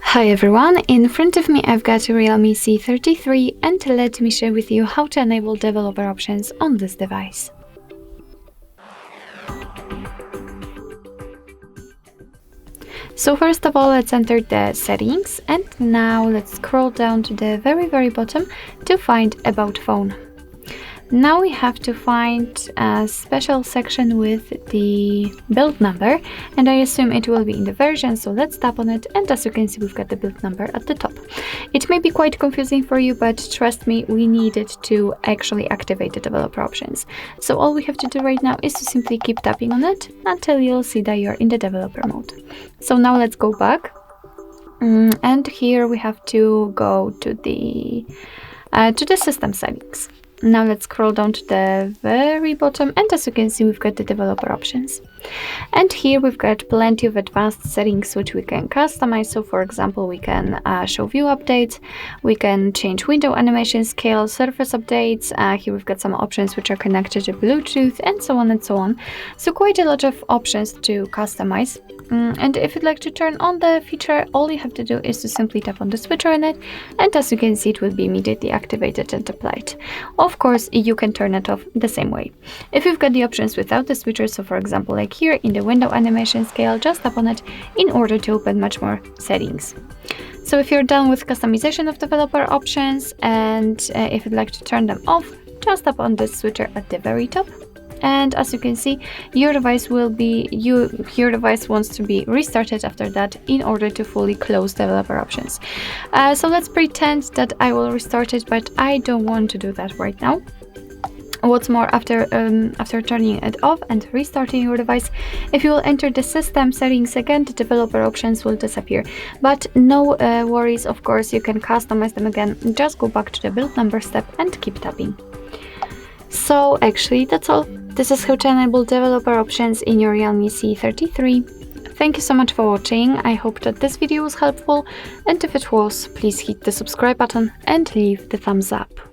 Hi everyone, in front of me I've got a REALME C33 and let me share with you how to enable developer options on this device. So first of all, let's enter the settings and now let's scroll down to the very bottom to find About Phone. Now we have to find a special section with the build number, and I assume it will be in the version, so let's tap on it, and as you can see we've got the build number at the top. It may be quite confusing for you, but trust me, we need it to actually activate the developer options. So all we have to do right now is to simply keep tapping on it until you'll see that you're in the developer mode. So now let's go back, and here we have to go to the system settings. Now let's scroll down to the very bottom, and as you can see we've got the developer options, and here we've got plenty of advanced settings which we can customize. So for example, we can show view updates, we can change window animation scale, surface updates, here we've got some options which are connected to Bluetooth, and so on and so on. So quite a lot of options to customize. And if you'd like to turn on the feature, all you have to do is to simply tap on the switcher in it, and as you can see it will be immediately activated and applied. Of course, you can turn it off the same way. If you've got the options without the switcher, so for example like here in the window animation scale, just tap on it in order to open much more settings. So if you're done with customization of developer options, and if you'd like to turn them off, just tap on the switcher at the very top. And as you can see, your device wants to be restarted after that in order to fully close developer options. So let's pretend that I will restart it, but I don't want to do that right now. What's more, after turning it off and restarting your device, if you will enter the system settings again, the developer options will disappear. But no worries, of course, you can customize them again. Just go back to the build number step and keep tapping. So actually that's all. This is how to enable developer options in your REALME C33. Thank you so much for watching. I hope that this video was helpful, and if it was, please hit the subscribe button and leave the thumbs up.